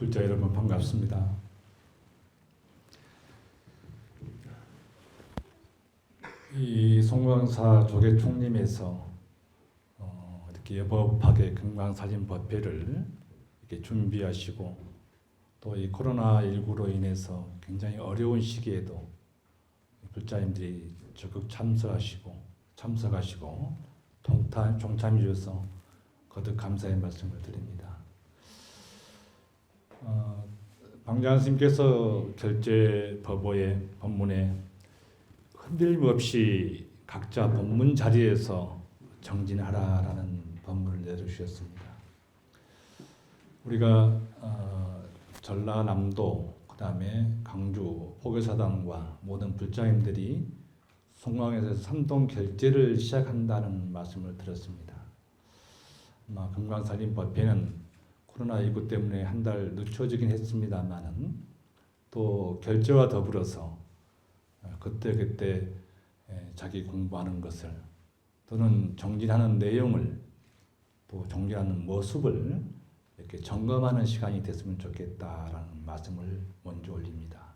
불자 여러분 반갑습니다. 이 송광사 조계 총림에서 이렇게 여법하게 금강사진법회를 이렇게 준비하시고 또 이 코로나19로 인해서 굉장히 어려운 시기에도 불자님들이 적극 참석하시고 동참해 주셔서 거듭 감사의 말씀을 드립니다. 방장 스님께서 결제 법문에 흔들림 없이 각자 법문 자리에서 정진하라라는 법문을 내려주셨습니다. 우리가 전라남도, 그다음에 강주, 포교사당과 모든 불자님들이 송광에서 삼동 결제를 시작한다는 말씀을 들었습니다. 아마 금강사진 법회는 코로나19 때문에 한 달 늦춰지긴 했습니다만은 또 결제와 더불어서 그때 자기 공부하는 것을 또는 정진하는 내용을 또 정진하는 모습을 이렇게 점검하는 시간이 됐으면 좋겠다라는 말씀을 먼저 올립니다.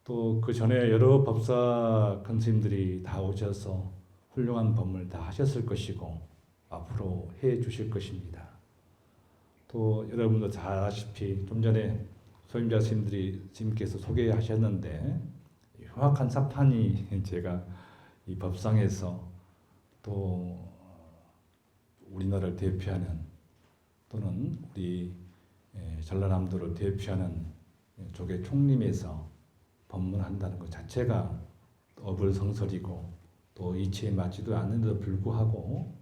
또 그 전에 여러 법사 큰 스님들이 다 오셔서 훌륭한 법문을 다 하셨을 것이고 앞으로 해 주실 것입니다. 또 여러분도 잘 아시다시피 좀 전에 소임자 스님께서 소개하셨는데 흉악한 사탄이 제가 이 법상에서 또 우리나라를 대표하는 또는 우리 전라남도를 대표하는 조계 총림에서 법문한다는 것 자체가 어불성설이고 또 이치에 맞지도 않는데도 불구하고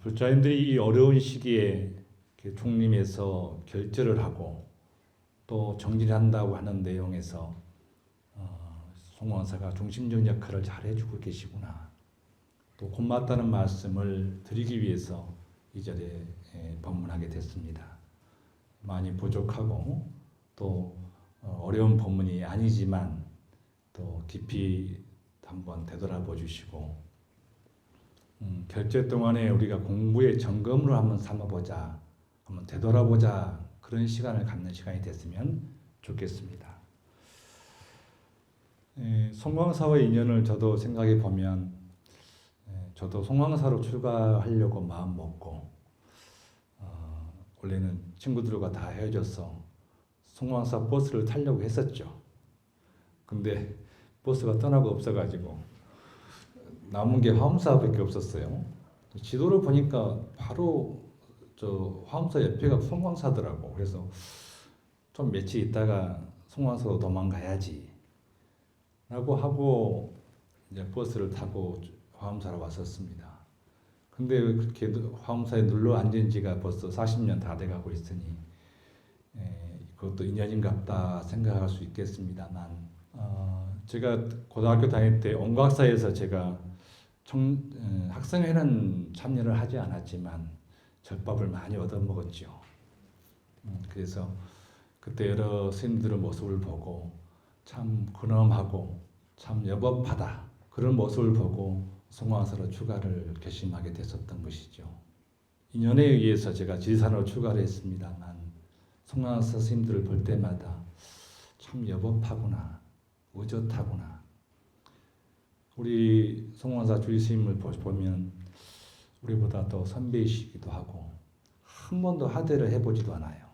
불자님들이 이 어려운 시기에 총림에서 결제를 하고 또 정진한다고 하는 내용에서 송광사가 중심적 역할을 잘 해주고 계시구나. 또 고맙다는 말씀을 드리기 위해서 이 자리에 법문하게 됐습니다. 많이 부족하고 또 어려운 법문이 아니지만 또 깊이 한번 되돌아보 주시고 결제 동안에 우리가 공부의 점검으로 한번 삼아보자, 한번 되돌아보자 그런 시간을 갖는 시간이 됐으면 좋겠습니다. 송광사와의 인연을 저도 생각해 보면 저도 송광사로 출가하려고 마음 먹고 원래는 친구들과 다 헤어져서 송광사 버스를 타려고 했었죠. 근데 버스가 떠나고 없어가지고 남은 게 화엄사밖에 없었어요. 지도를 보니까 바로 저 화엄사 옆에가 송광사더라고. 그래서 좀 며칠 있다가 송광사로 도망가야지 라고 하고 이제 버스를 타고 화엄사로 왔었습니다. 근데 그렇게 화엄사에 눌러 앉은 지가 벌써 40년 다 돼가고 있으니 그것도 인연인갑다 생각할 수 있겠습니다만 제가 고등학교 다닐 때 온각사에서 제가 학생회는 참여를 하지 않았지만 절밥을 많이 얻어먹었죠. 그래서 그때 여러 스님들의 모습을 보고 참 근엄하고 참 여법하다 그런 모습을 보고 송광사로 출가를 결심하게 됐었던 것이죠. 인연에 의해서 제가 지리산으로 출가를 했습니다만 송광사 스님들을 볼 때마다 참 여법하구나, 의젓하구나. 우리 송광사 주의 스님을 보면 우리보다 더 선배이시기도 하고 한 번도 하대를 해보지도 않아요.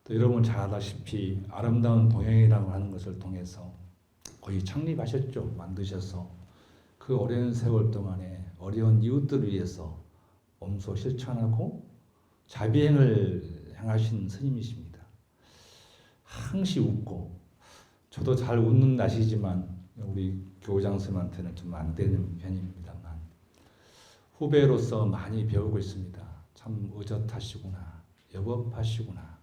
또 여러분 잘 아다시피 아름다운 동행이라고 하는 것을 통해서 거의 창립하셨죠. 만드셔서 그 오랜 세월 동안에 어려운 이웃들을 위해서 엄소 실천하고 자비행을 행하신 스님이십니다. 항시 웃고 저도 잘 웃는 낯이지만 우리 교장 스님한테는 좀 안 되는 편입니다만 후배로서 많이 배우고 있습니다. 참 의젓하시구나, 여법하시구나.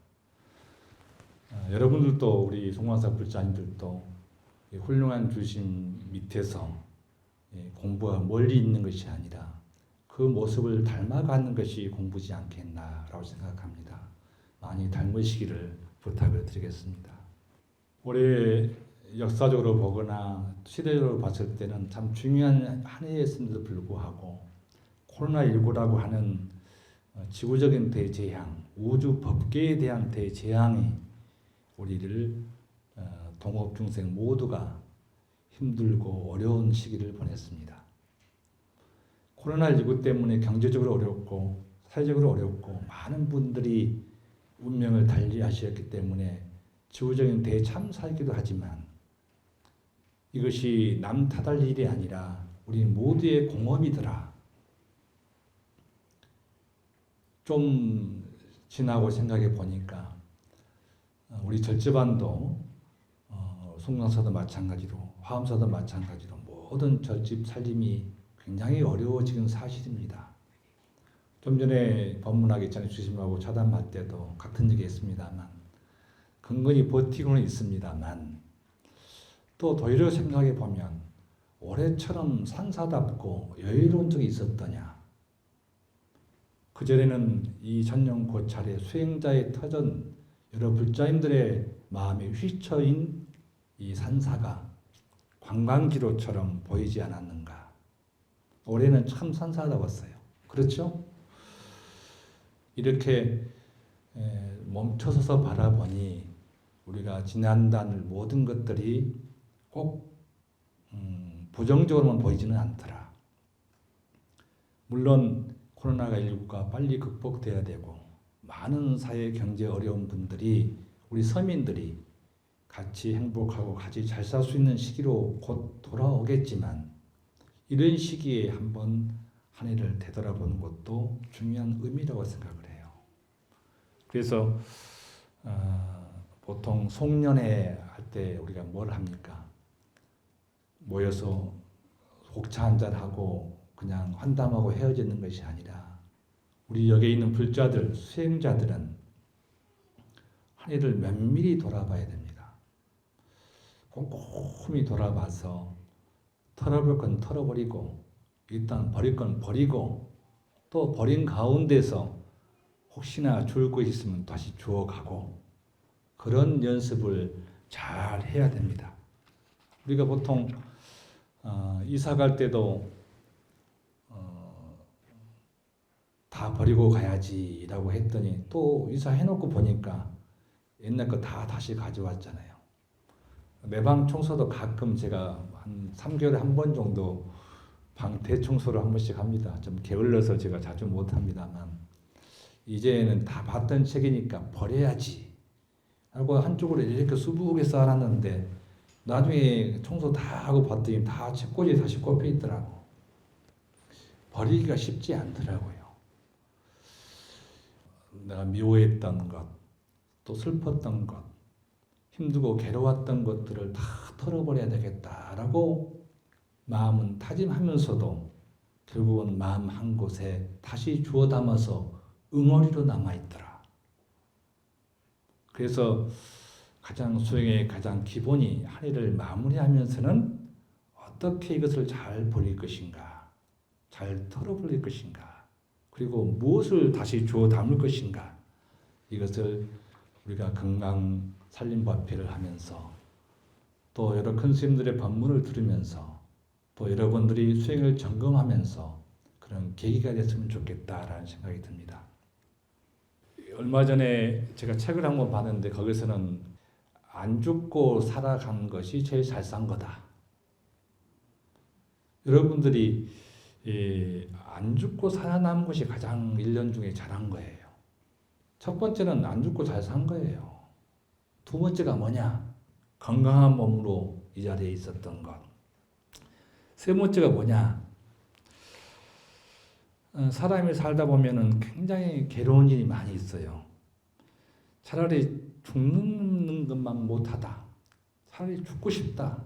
여러분들도 우리 송광사 불자님들도 훌륭한 주심 밑에서 공부가 멀리 있는 것이 아니라 그 모습을 닮아가는 것이 공부지 않겠나라고 생각합니다. 많이 닮으시기를 부탁을 드리겠습니다. 올해 역사적으로 보거나 시대적으로 봤을 때는 참 중요한 한 해였음에도 불구하고 코로나19라고 하는 지구적인 대재앙, 우주 법계에 대한 대재앙이 우리를 동업 중생 모두가 힘들고 어려운 시기를 보냈습니다. 코로나19 때문에 경제적으로 어렵고 사회적으로 어렵고 많은 분들이 운명을 달리하셨기 때문에 지구적인 대참사이기도 하지만 이것이 남 탓할 일이 아니라 우리 모두의 공업이더라. 좀 지나고 생각해 보니까 우리 절집안도 송명사도 마찬가지로 화엄사도 마찬가지로 모든 절집 살림이 굉장히 어려워지는 사실입니다. 좀 전에 법문하기 전에 주심하고 차담할 때도 같은 얘기 했습니다만 근근히 버티고는 있습니다만 또 도리어 생각해 보면 올해처럼 산사답고 여유로운 적이 있었더냐. 그전에는 이 전령 고찰의 수행자의 터전 여러 불자님들의 마음에 휘처인 이 산사가 관광지로처럼 보이지 않았는가. 올해는 참 산사다웠어요. 그렇죠? 이렇게 멈춰서서 바라보니 우리가 지난달 모든 것들이 꼭 부정적으로만 보이지는 않더라. 물론 코로나19가 빨리 극복돼야 되고 많은 사회 경제 어려운 분들이 우리 서민들이 같이 행복하고 같이 잘 살 수 있는 시기로 곧 돌아오겠지만 이런 시기에 한번 한 해를 되돌아보는 것도 중요한 의미라고 생각을 해요. 그래서 보통 송년회 할 때 우리가 뭘 합니까? 모여서 혹차 한잔하고 그냥 환담하고 헤어지는 것이 아니라 우리 여기에 있는 불자들, 수행자들은 한 해를 면밀히 돌아봐야 됩니다. 꼼꼼히 돌아봐서 털어볼 건 털어버리고 일단 버릴 건 버리고 또 버린 가운데서 혹시나 주울 것이 있으면 다시 주워가고 그런 연습을 잘 해야 됩니다. 우리가 보통 이사 갈 때도 다 버리고 가야지라고 했더니 또 이사해놓고 보니까 옛날 거 다 다시 가져왔잖아요. 내 방 청소도 가끔 제가 한 3개월에 한 번 정도 방 대청소를 한 번씩 합니다. 좀 게을러서 제가 자주 못합니다만 이제는 다 봤던 책이니까 버려야지 하고 한쪽으로 이렇게 수북에 쌓아놨는데 나중에 청소 다 하고 봤더니 다 책꽂이에 다시 꼽혀 있더라고. 버리기가 쉽지 않더라고요. 내가 미워했던 것, 또 슬펐던 것, 힘들고 괴로웠던 것들을 다 털어버려야 되겠다라고 마음은 다짐하면서도 결국은 마음 한 곳에 다시 주워 담아서 응어리로 남아있더라. 그래서 가장 수행의 가장 기본이 한 해를 마무리하면서는 어떻게 이것을 잘 버릴 것인가, 잘 털어버릴 것인가, 그리고 무엇을 다시 주워 담을 것인가, 이것을 우리가 건강 살림법회를 하면서 또 여러 큰 스님들의 법문을 들으면서 또 여러분들이 수행을 점검하면서 그런 계기가 됐으면 좋겠다라는 생각이 듭니다. 얼마 전에 제가 책을 한권 봤는데 거기서는 안 죽고 살아간 것이 제일 잘 산 거다. 여러분들이 안 죽고 살아남은 것이 가장 1년 중에 잘한 거예요. 첫 번째는 안 죽고 잘 산 거예요. 두 번째가 뭐냐? 건강한 몸으로 이 자리에 있었던 것. 세 번째가 뭐냐? 사람이 살다 보면은 굉장히 괴로운 일이 많이 있어요. 차라리 죽는 것만 못하다. 차라리 죽고 싶다.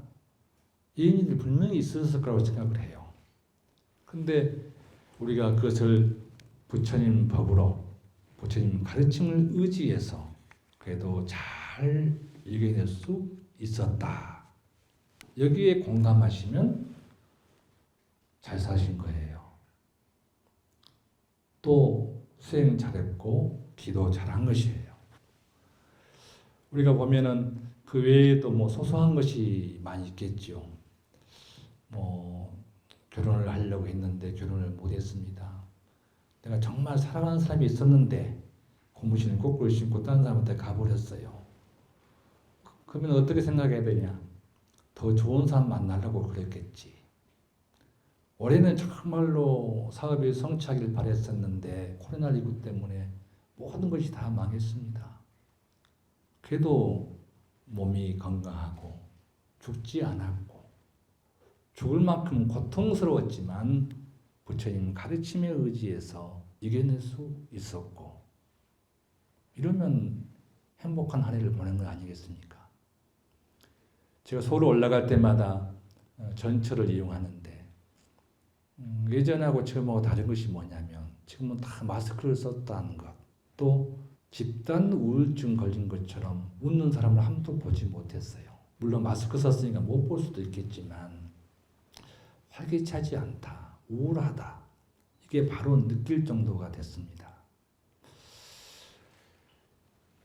이런 일이 분명히 있었을 거라고 생각을 해요. 근데 우리가 그것을 부처님 법으로, 부처님 가르침을 의지해서 그래도 잘 이겨낼 수 있었다. 여기에 공감하시면 잘 사신 거예요. 또 수행 잘했고 기도 잘한 것이에요. 우리가 보면은 그 외에도 뭐 소소한 것이 많이 있겠죠. 뭐 결혼을 하려고 했는데 결혼을 못했습니다. 내가 정말 사랑하는 사람이 있었는데 고무신을 거꾸로 신고 다른 사람한테 가버렸어요. 그러면 어떻게 생각해야 되냐? 더 좋은 사람 만나려고 그랬겠지. 올해는 정말로 사업이 성취하길 바랬었는데 코로나19 때문에 모든 것이 다 망했습니다. 그래도 몸이 건강하고 죽지 않았고 죽을 만큼 고통스러웠지만 부처님 가르침에 의지해서 이겨낼 수 있었고 이러면 행복한 한 해를 보낸 거 아니겠습니까? 제가 서울 올라갈 때마다 전철을 이용하는데 예전하고 지금하고 다른 것이 뭐냐면 지금은 다 마스크를 썼다는 것, 또 집단 우울증 걸린 것처럼 웃는 사람을 한 번도 보지 못했어요. 물론 마스크 썼으니까 못 볼 수도 있겠지만 활기차지 않다, 우울하다, 이게 바로 느낄 정도가 됐습니다.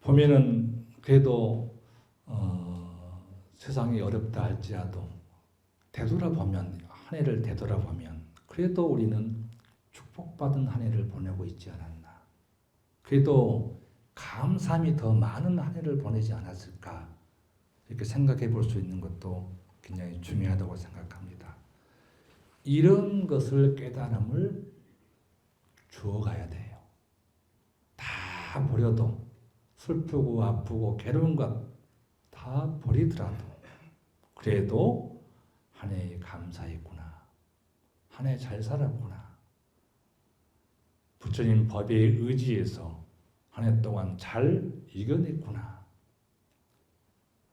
보면은 그래도 세상이 어렵다 할지라도 되돌아보면 한 해를 되돌아보면 그래도 우리는 축복받은 한 해를 보내고 있지 않았나. 그래도 감사함이 더 많은 한 해를 보내지 않았을까 이렇게 생각해 볼 수 있는 것도 굉장히 중요하다고 생각합니다. 이런 것을 깨달음을 주어가야 돼요. 다 버려도 슬프고 아프고 괴로운 것 다 버리더라도 그래도 한 해에 감사했구나. 한 해 잘 살았구나. 부처님 법에 의지해서 한 해 동안 잘 이겨냈구나.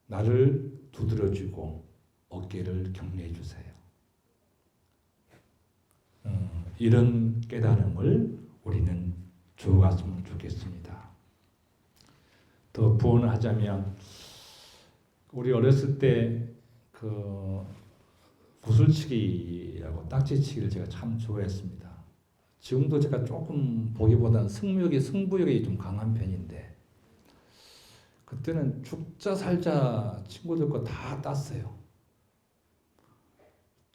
나를 두드려주고 어깨를 격려해 주세요. 이런 깨달음을 우리는 주어갔으면 좋겠습니다. 더 부언을 하자면 우리 어렸을 때 그 구슬치기라고 딱지치기를 제가 참 좋아했습니다. 지금도 제가 조금 보기보다는 승부욕이 좀 강한 편인데 그때는 죽자 살자 친구들 거 다 땄어요.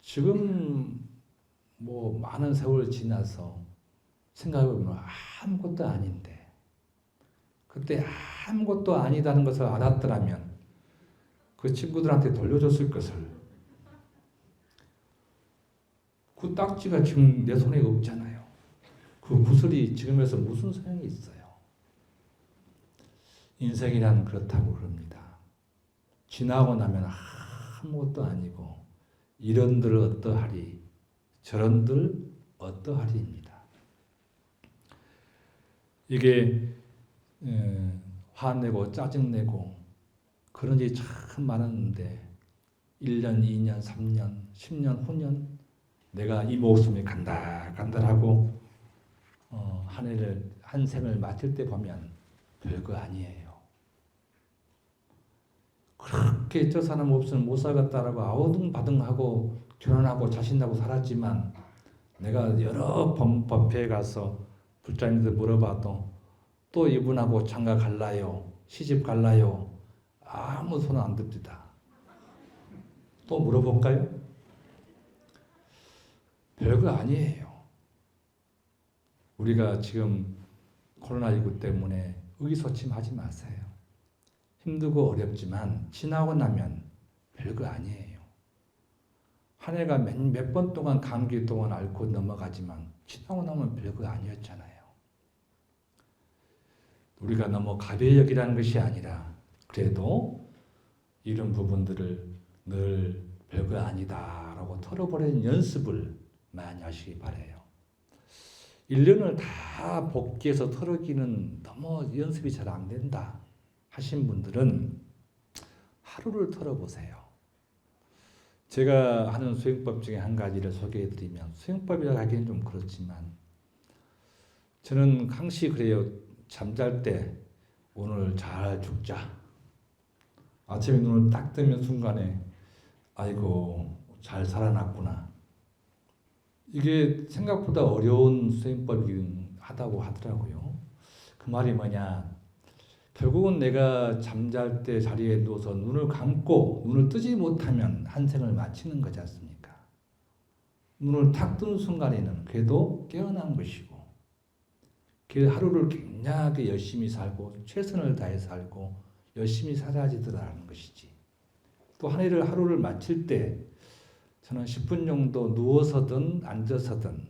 지금 뭐 많은 세월 지나서 생각해보면 아무것도 아닌데 그때 아무것도 아니다는 것을 알았더라면 그 친구들한테 돌려줬을 것을. 그 딱지가 지금 내 손에 없잖아요. 그 구슬이 지금에서 무슨 소용이 있어요. 인생이란 그렇다고 그럽니다. 지나고 나면 아무것도 아니고 이런들 어떠하리 저런들 어떠하리입니다. 이게 화내고 짜증내고 그런 일이 참 많았는데 1년, 2년, 3년, 10년, 후년 내가 이 목숨이 간달간달하고 한 해를 한 생을 마칠 때 보면 별거 아니에요. 그렇게 저 사람 없으면 못 살겠다라고 아우둥바둥하고 결혼하고 자신하고 살았지만 내가 여러 법회에 가서 불자님들 물어봐도 또 이분하고 장가 갈라요? 시집 갈라요? 아무 손 안 듭니다. 또 물어볼까요? 별거 아니에요. 우리가 지금 코로나19 때문에 의기소침하지 마세요. 힘들고 어렵지만 지나고 나면 별거 아니에요. 한 해가 몇 번 동안 감기 동안 앓고 넘어가지만 지나고 나면 별거 아니었잖아요. 우리가 너무 가벼이 여기라는 것이 아니라 그래도 이런 부분들을 늘 별거 아니다라고 털어버리는 연습을 많이 하시기 바라요. 1년을 다 복귀해서 털어기는 너무 연습이 잘 안 된다 하신 분들은 하루를 털어보세요. 제가 하는 수행법 중에 한 가지를 소개해드리면 수행법이라고 하기는 좀 그렇지만 저는 항시 그래요. 잠잘 때 오늘 잘 죽자. 아침에 눈을 딱 뜨면 순간에 아이고 잘 살아났구나. 이게 생각보다 어려운 수행법이긴 하다고 하더라고요. 그 말이 뭐냐. 결국은 내가 잠잘 때 자리에 누워서 눈을 감고 눈을 뜨지 못하면 한 생을 마치는 거지 않습니까? 눈을 탁 뜨는 순간에는 그래도 깨어난 것이고 그 하루를 굉장하게 열심히 살고 최선을 다해 살고 열심히 살아야지더라는 것이지. 또 하루를 마칠 때 저는 10분 정도 누워서든 앉아서든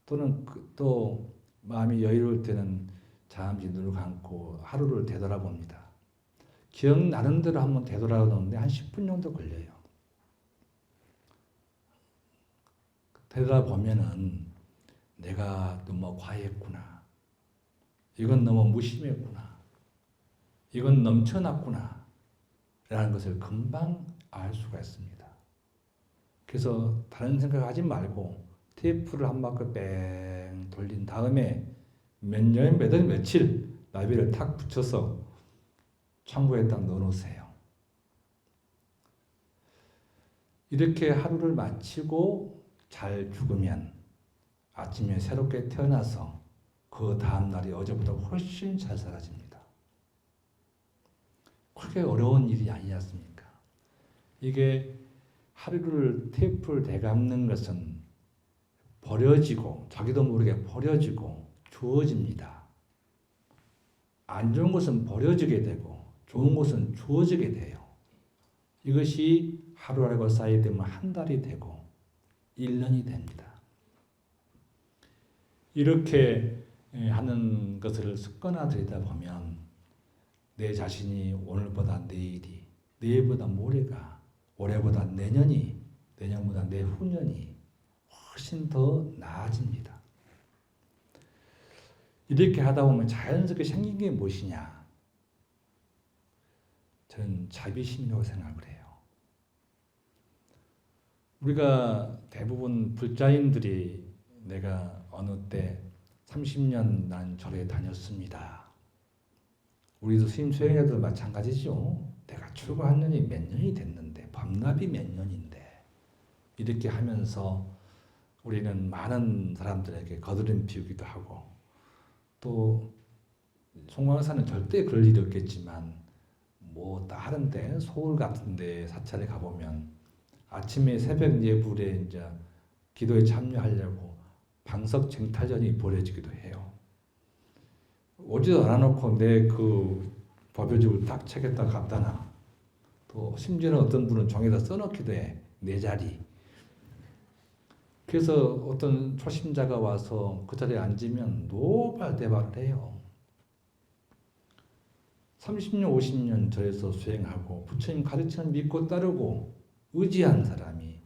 또는 또 마음이 여유로울 때는 잠시 눈을 감고 하루를 되돌아봅니다. 기억나는 대로 한번 되돌아보는데 한 10분 정도 걸려요. 되돌아보면은 내가 너무 과했구나. 이건 너무 무심했구나. 이건 넘쳐났구나. 라는 것을 금방 알 수가 있습니다. 그래서 다른 생각하지 말고 테이프를 한 바퀴 뺑 돌린 다음에 몇 년, 몇 월, 며칠 나비를 탁 붙여서 창고에 딱 넣어놓으세요. 이렇게 하루를 마치고 잘 죽으면 아침에 새롭게 태어나서 그 다음 날이 어제보다 훨씬 잘 살아집니다. 그렇게 어려운 일이 아니지 않습니까? 이게 하루를 테이프를 되감는 것은 버려지고 자기도 모르게 버려지고 주어집니다. 안 좋은 것은 버려지게 되고 좋은 것은 주어지게 돼요. 이것이 하루하루가 쌓이게 되면 한 달이 되고 1년이 됩니다. 이렇게 하는 것을 습관화되다 보면 내 자신이 오늘보다 내일이, 내일보다 모레가, 올해보다 내년이, 내년보다 내후년이 훨씬 더 나아집니다. 이렇게 하다 보면 자연스럽게 생긴 게 무엇이냐? 저는 자비심이라고 생각을 해요. 우리가 대부분 불자인들이 내가 어느 때 30년 난 절에 다녔습니다. 우리도 스님 수행자들 마찬가지죠. 내가 출가한 년이 몇 년이 됐는데 밤낮이 몇 년인데 이렇게 하면서 우리는 많은 사람들에게 거드름 피우기도 하고 또 송광사는 절대 그럴 일이 없겠지만 뭐 다른 데 서울 같은 데 사찰에 가보면 아침에 새벽 예불에 이제 기도에 참여하려고 방석 쟁탈전이 벌어지기도 해요. 오지도 않아놓고 내 그 법요집을 딱 책에다 갖다 놔. 또 심지어는 어떤 분은 종에다 써놓기도 해. 내 자리. 그래서 어떤 초심자가 와서 그 자리에 앉으면 노발대발을 해요. 30년, 50년 절에서 수행하고 부처님 가르치는 믿고 따르고 의지한 사람이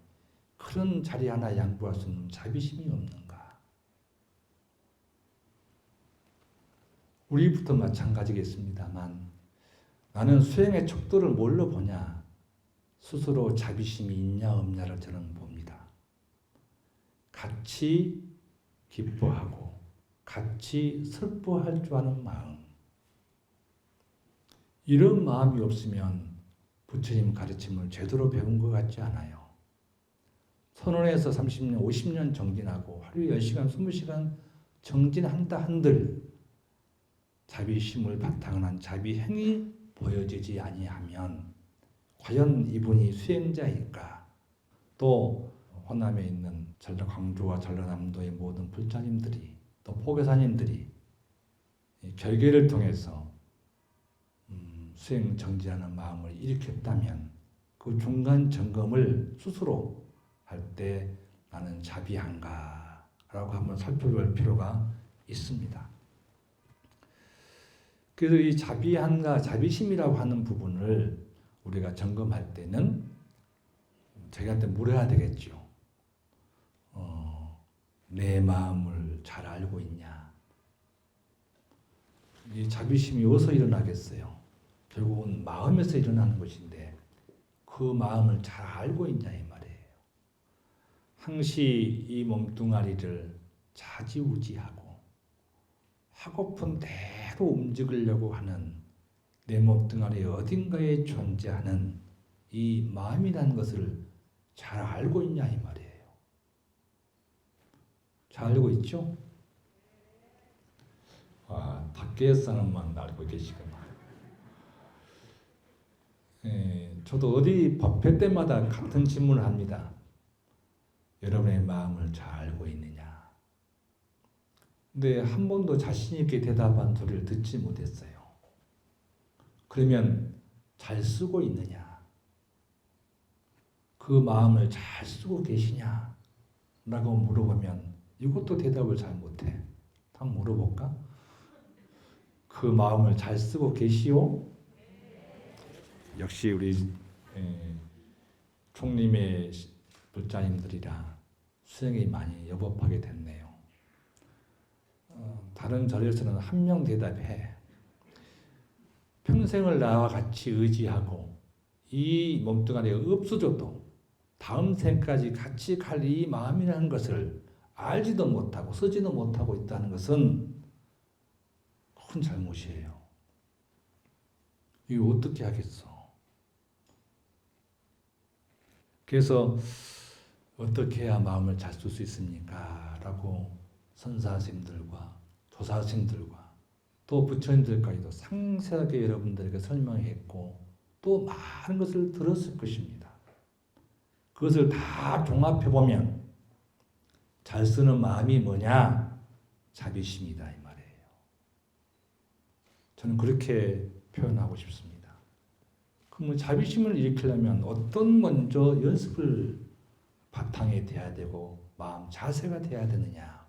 그런 자리 하나 양보할 수 있는 자비심이 없는가? 우리부터 마찬가지겠습니다만 나는 수행의 척도를 뭘로 보냐? 스스로 자비심이 있냐 없냐를 저는 봅니다. 같이 기뻐하고 같이 슬퍼할 줄 아는 마음. 이런 마음이 없으면 부처님 가르침을 제대로 배운 것 같지 않아요. 선원에서 30년, 50년 정진하고 하루에 10시간, 20시간 정진한다 한들 자비심을 바탕으로 한 자비행이 보여지지 아니하면 과연 이분이 수행자일까? 또 호남에 있는 광주와 전라남도의 모든 불자님들이 또 포교사님들이 결계를 통해서 수행 정진하는 마음을 일으켰다면 그 중간 점검을 스스로 할 때 나는 자비한가? 라고 한번 살펴볼 필요가 있습니다. 그래서 이 자비한가, 자비심이라고 하는 부분을 우리가 점검할 때는 저희한테 물어야 되겠죠. 내 마음을 잘 알고 있냐? 이 자비심이 어디서 일어나겠어요? 결국은 마음에서 일어나는 것인데 그 마음을 잘 알고 있냐 이 말이에요. 항시 이 몸뚱아리를 좌지우지하고 하고픈 대로 움직이려고 하는 내 몸뚱아리 어딘가에 존재하는 이 마음이라는 것을 잘 알고 있냐 이 말이에요. 잘 알고 있죠? 밖에 사람만 알고 계시구나. 저도 어디 법회 때마다 같은 질문을 합니다. 여러분의 마음을 잘 알고 있느냐? 근데 한 번도 자신 있게 대답한 소리를 듣지 못했어요. 그러면 잘 쓰고 있느냐? 그 마음을 잘 쓰고 계시냐? 라고 물어보면 이것도 대답을 잘 못해. 한번 물어볼까? 그 마음을 잘 쓰고 계시오? 역시 우리 총림의 불자님들이라 수행이 많이 여법하게 됐네요. 다른 절에서는 한 명 대답해. 평생을 나와 같이 의지하고 이 몸뚱아리가 없어져도 다음 생까지 같이 갈 이 마음이라는 것을 알지도 못하고 쓰지도 못하고 있다는 것은 큰 잘못이에요. 이거 어떻게 하겠어? 그래서 어떻게 해야 마음을 잘 쓸 수 있습니까? 라고 선사스님들과 조사스님들과 또 부처님들까지도 상세하게 여러분들에게 설명했고 또 많은 것을 들었을 것입니다. 그것을 다 종합해보면 잘 쓰는 마음이 뭐냐? 자비심이다 이 말이에요. 저는 그렇게 표현하고 싶습니다. 그러면 자비심을 일으키려면 어떤 먼저 연습을 바탕에 돼야 되고 마음 자세가 돼야 되느냐?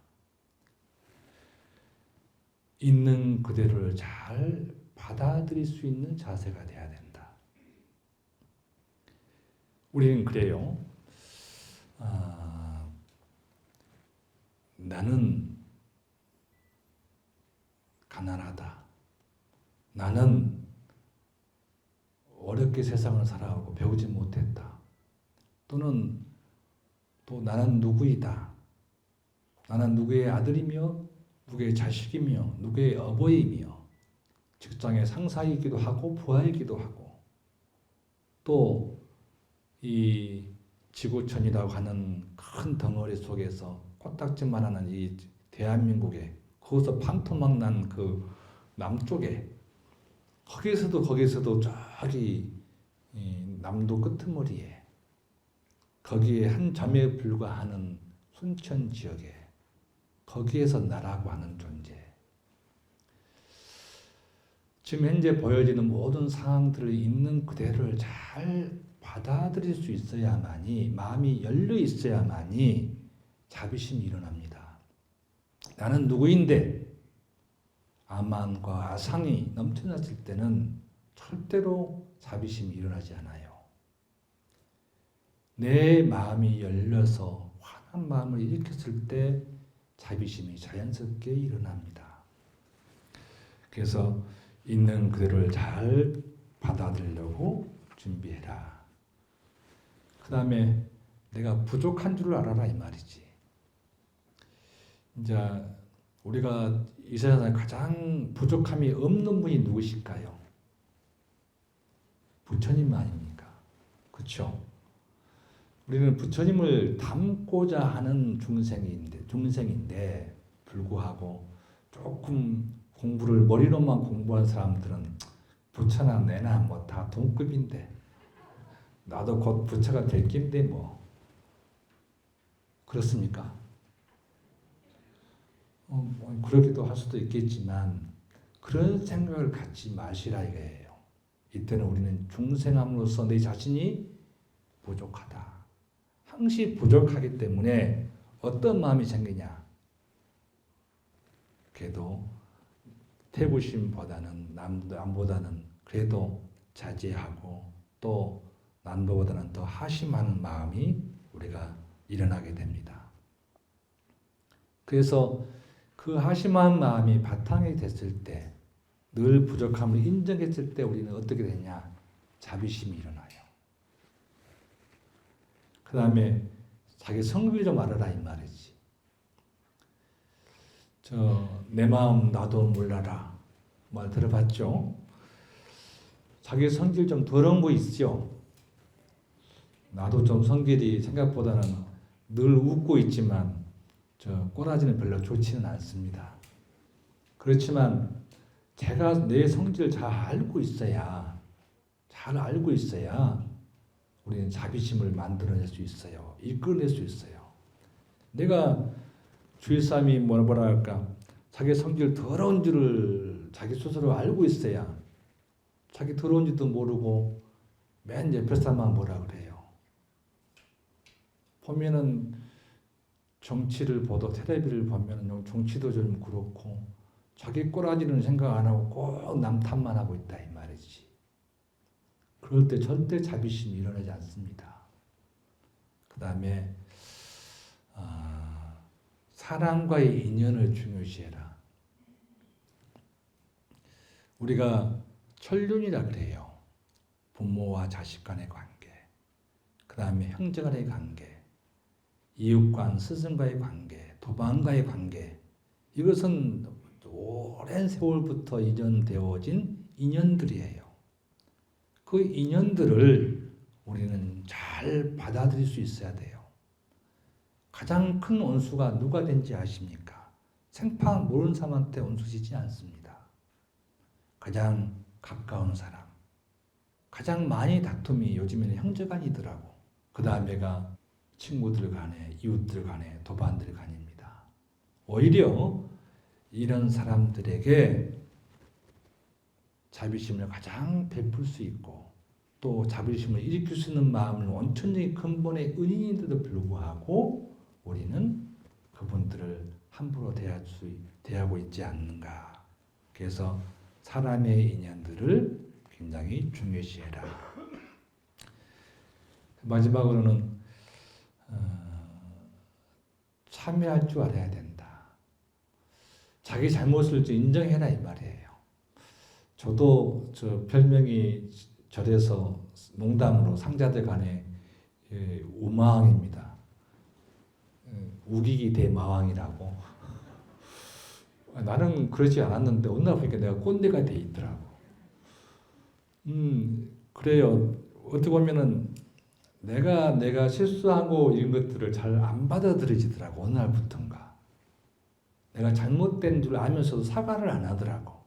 있는 그대로를 잘 받아들일 수 있는 자세가 돼야 된다. 우리는 그래요. 나는 가난하다. 나는 어렵게 세상을 살아오고 배우지 못했다. 또는 또 나는 누구이다. 나는 누구의 아들이며 누구의 자식이며 누구의 어버이이며 직장의 상사이기도 하고 부하이기도 하고 또 이 지구촌이라고 하는 큰 덩어리 속에서 코딱지만한 이 대한민국에 거기서 반토막 난 그 남쪽에 거기서도 저기 남도 끄트머리에 거기에 한 점에 불과하는 순천 지역에 거기에서 나라고 하는 존재. 지금 현재 보여지는 모든 상황들을 있는 그대로를 잘 받아들일 수 있어야만이 마음이 열려 있어야만이 자비심이 일어납니다. 나는 누구인데 아만과 아상이 넘쳐났을 때는 절대로 자비심이 일어나지 않아요. 내 마음이 열려서 환한 마음을 일으켰을 때 자비심이 자연스럽게 일어납니다. 그래서 있는 그대로를 잘 받아들이려고 준비해라. 그 다음에 내가 부족한 줄 알아라 이 말이지. 이제 우리가 이 세상에 가장 부족함이 없는 분이 누구실까요? 부처님 아닙니까? 그렇죠? 우리는 부처님을 닮고자 하는 중생인데 불구하고 조금 공부를 머리로만 공부한 사람들은 부처나 내나 뭐 다 동급인데 나도 곧 부처가 될 낀데 뭐 그렇습니까? 그러기도 할 수도 있겠지만 그런 생각을 갖지 마시라 이거예요. 이때는 우리는 중생함으로써 내 자신이 부족하다. 항시 부족하기 때문에 어떤 마음이 생기냐? 그래도 태부심보다는 남보다는 그래도 자제하고 또 남보다는 더 하심하는 마음이 우리가 일어나게 됩니다. 그래서 그 하심한 마음이 바탕이 됐을 때, 늘 부족함을 인정했을 때 우리는 어떻게 되냐? 자비심이 일어나요. 그 다음에 자기 성질 좀 알아라 이 말이지. 내 마음 나도 몰라라 말 들어봤죠? 자기 성질 좀 더러운 거 있죠? 나도 좀 성질이 생각보다는 늘 웃고 있지만 꼬라지는 별로 좋지는 않습니다. 그렇지만 제가 내 성질을 잘 알고 있어야 우리는 자비심을 만들어낼 수 있어요. 이끌어낼 수 있어요. 내가 주일삼이 뭐라 할까? 자기 성질 더러운 줄을 자기 스스로 알고 있어야 자기 더러운지도 모르고 맨 옆에 사람만 뭐라 그래요. 보면은 정치를 보도 텔레비를 보면은 정치도 좀 그렇고 자기 꼬라지는 생각 안 하고 꼭 남 탓만 하고 있다 이 말이지. 그럴 때 절대 자비심이 일어나지 않습니다. 그 다음에 사람과의 인연을 중요시해라. 우리가 천륜이라 그래요. 부모와 자식 간의 관계, 그 다음에 형제 간의 관계, 이웃간 스승과의 관계, 도반과의 관계, 이것은 오랜 세월부터 이전되어진 인연들이에요. 그 인연들을 우리는 잘 받아들일 수 있어야 돼요. 가장 큰 원수가 누가 된지 아십니까? 생파 모르는 사람한테 원수지지 않습니다. 가장 가까운 사람, 가장 많이 다툼이 요즘에는 형제간이더라고. 그 다음에가 친구들 간에, 이웃들 간에, 도반들 간입니다. 오히려 이런 사람들에게 자비심을 가장 베풀 수 있고 또 자비심을 일으킬 수 있는 마음을 원천적인 근본의 은인인데도 불구하고 우리는 그분들을 함부로 대하고 있지 않는가. 그래서 사람의 인연들을 굉장히 중요시해라. 마지막으로는 참여할 줄 알아야 된다. 자기 잘못을 인정해라 이 말이에요. 저도 저 별명이 절에서 농담으로 상자들 간에 우마왕입니다. 우기기 대마왕이라고. 나는 그러지 않았는데 어느 날 보니까 내가 꼰대가 돼 있더라고. 그래요. 어떻게 보면은 내가 실수하고 이런 것들을 잘 안 받아들여지더라고. 어느 날부턴가. 내가 잘못된 줄 알면서도 사과를 안 하더라고.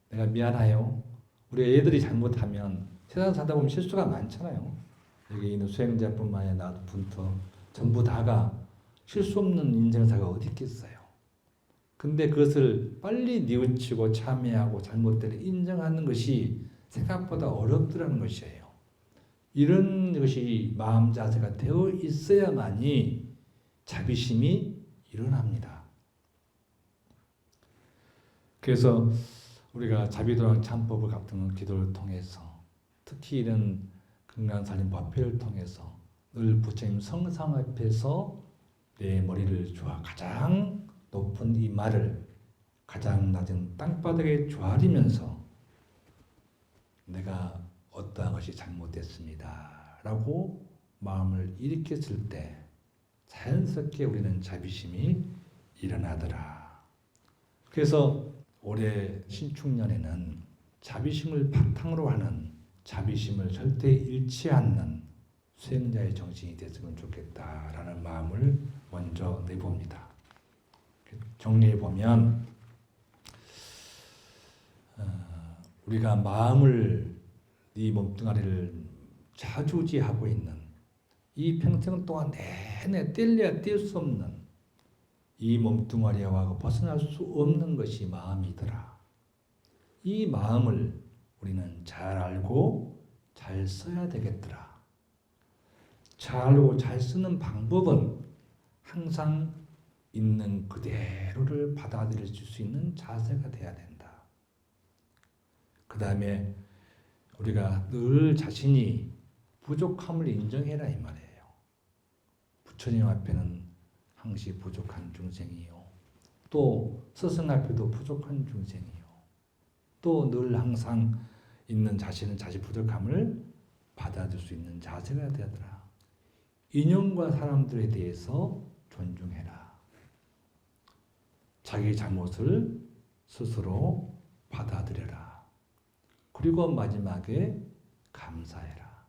내가 미안해요. 우리 애들이 잘못하면 세상 살다 보면 실수가 많잖아요. 여기 있는 수행자뿐만 아니라 나부터 전부 다가 실수 없는 인생사가 어디 있겠어요. 근데 그것을 빨리 뉘우치고 참여하고 잘못된 인정하는 것이 생각보다 어렵더라는 것이에요. 이런 것이 마음 자세가 되어 있어야만이 자비심이 일어납니다. 그래서 우리가 자비도랑 참법을 같은 기도를 통해서 특히 이런 건강살림 법회를 통해서 늘 부처님 성상 앞에서 내 머리를 조아 가장 높은 이 말을 가장 낮은 땅바닥에 조아리면서 내가 어떠한 것이 잘못됐습니다 라고 마음을 일으켰을 때 자연스럽게 우리는 자비심이 일어나더라. 그래서 올해 신축년에는 자비심을 바탕으로 하는 자비심을 절대 잃지 않는 수행자의 정신이 됐으면 좋겠다라는 마음을 먼저 내봅니다. 정리해보면 우리가 마음을 이 몸뚱아리를 좌지우지하고 있는 이 평생 동안 내내 뗄래야 뗄 수 없는 이 몸뚱아리와 벗어날 수 없는 것이 마음이더라. 이 마음을 우리는 잘 알고 잘 써야 되겠더라. 잘 알고 잘 쓰는 방법은 항상 있는 그대로를 받아들일 수 있는 자세가 돼야 된다. 그 다음에 우리가 늘 자신이 부족함을 인정해라 이 말이에요. 부처님 앞에는 항시 부족한 중생이요. 또 스승 앞에도 부족한 중생이요. 또 늘 항상 있는 자신은 자신 부족함을 받아들일 수 있는 자세가 되더라. 인연과 사람들에 대해서 존중해라. 자기 잘못을 스스로 받아들여라. 그리고 마지막에 감사해라.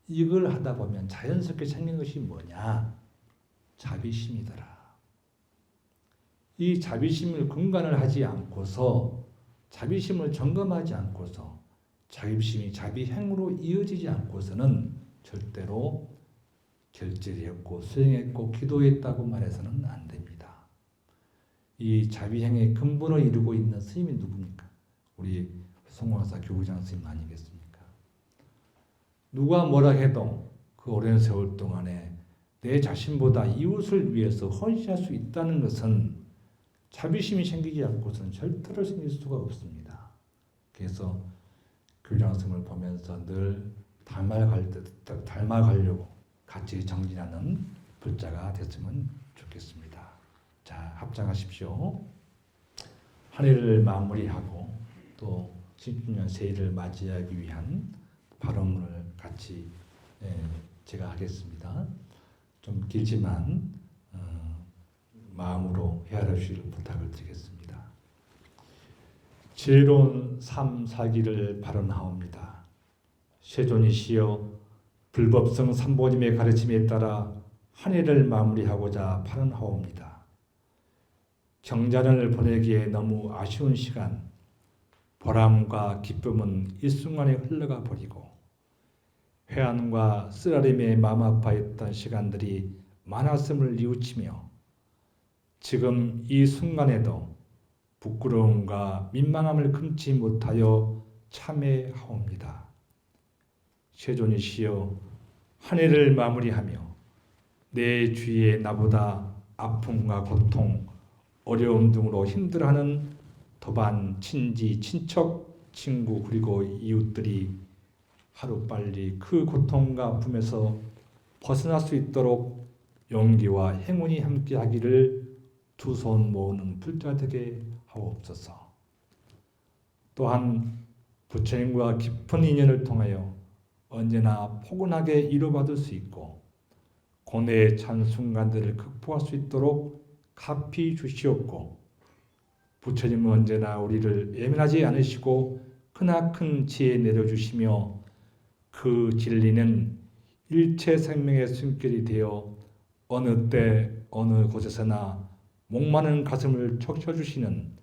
이걸 하다 보면 자연스럽게 생긴 것이 뭐냐? 자비심이더라. 이 자비심을 근간을 하지 않고서 자비심을 점검하지 않고서 자비심이 자비행으로 이어지지 않고서는 절대로 결제를 했고 수행했고 기도했다고 말해서는 안 됩니다. 이 자비행의 근본을 이루고 있는 스님이 누굽니까? 우리 송원사 교구장 스님 아니겠습니까? 누가 뭐라 해도 그 오랜 세월 동안에 내 자신보다 이웃을 위해서 헌신할 수 있다는 것은 자비심이 생기지 않고서는 절대로 생길 수가 없습니다. 그래서 교장 스님을 보면서 늘 닮아가려고 같이 정진하는 불자가 됐으면 좋겠습니다. 자, 합장하십시오. 한 해를 마무리하고 또 10주년 새해를 맞이하기 위한 발언을 같이 제가 하겠습니다. 좀 길지만 마음으로 헤아려 주시길 부탁을 드리겠습니다. 지혜로운 삶 살기를 발언하옵니다. 세존이시여, 불법성 삼보님의 가르침에 따라 한 해를 마무리하고자 발언하옵니다. 경자년을 보내기에 너무 아쉬운 시간, 보람과 기쁨은 일순간에 흘러가 버리고 회한과 쓰라림에 마음 아파했던 시간들이 많았음을 뉘우치며 지금 이 순간에도 부끄러움과 민망함을 금치 못하여 참회하옵니다. 세존이시여, 한 해를 마무리하며 내 주위에 나보다 아픔과 고통, 어려움 등으로 힘들어하는 도반, 친지, 친척, 친구 그리고 이웃들이 하루빨리 그 고통과 아픔에서 벗어날 수 있도록 용기와 행운이 함께하기를 두 손 모으는 불자 되게 하옵소서. 또한 부처님과 깊은 인연을 통하여 언제나 포근하게 위로받을 수 있고 고뇌에 찬 순간들을 극복할 수 있도록 갚이 주시옵고 부처님은 언제나 우리를 예민하지 않으시고 크나큰 지혜 내려주시며 그 진리는 일체 생명의 숨결이 되어 어느 때 어느 곳에서나 목마른 가슴을 적셔주시는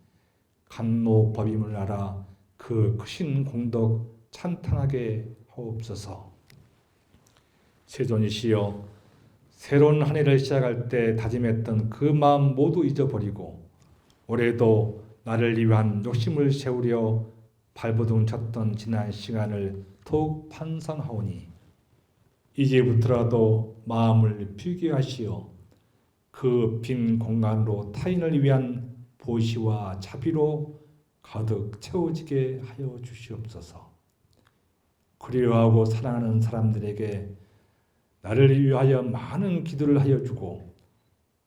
간노법임을 알아 그 크신 공덕 찬탄하게 하옵소서. 세존이시여, 새로운 한 해를 시작할 때 다짐했던 그 마음 모두 잊어버리고 올해도 나를 위한 욕심을 세우려 발버둥 쳤던 지난 시간을 더욱 반성하오니 이제부터라도 마음을 비게 하시어 그 빈 공간으로 타인을 위한 보시와 자비로 가득 채워지게 하여 주시옵소서. 그리워하고 사랑하는 사람들에게 나를 위하여 많은 기도를 하여 주고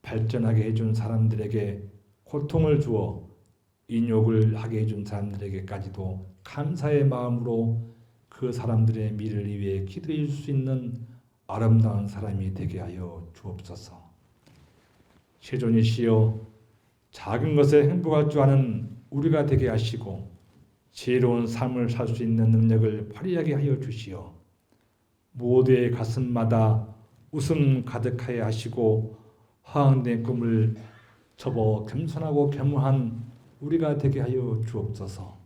발전하게 해준 사람들에게 고통을 주어 인욕을 하게 해준 사람들에게까지도 감사의 마음으로 그 사람들의 미래를 위해 기도해 줄 수 있는 아름다운 사람이 되게 하여 주옵소서. 세존이시여, 작은 것에 행복할 줄 아는 우리가 되게 하시고 지혜로운 삶을 살 수 있는 능력을 발휘하게 하여 주시어 모두의 가슴마다 웃음 가득하게 하시고 허황된 꿈을 접어 겸손하고 겸허한 우리가 되게 하여 주옵소서.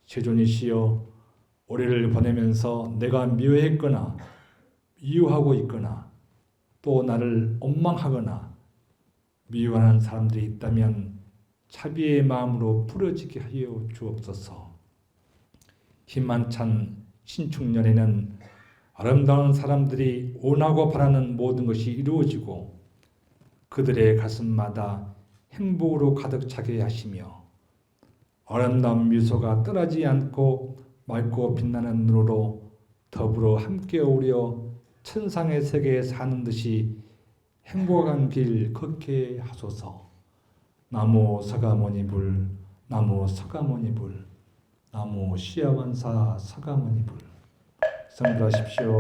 세존이시여, 올해를 보내면서 내가 미워했거나 미워하고 있거나 또 나를 원망하거나 미워하는 사람들이 있다면 자비의 마음으로 풀어지게 하여 주옵소서. 희망찬 신축년에는 아름다운 사람들이 원하고 바라는 모든 것이 이루어지고 그들의 가슴마다 행복으로 가득 차게 하시며 아름다운 미소가 떠나지 않고 맑고 빛나는 눈으로 더불어 함께 어우려 천상의 세계에 사는 듯이 행복한 길 걷게 하소서. 나무 서가모니불, 나무 서가모니불, 나무 시야완사 서가모니불. 성불하십시오.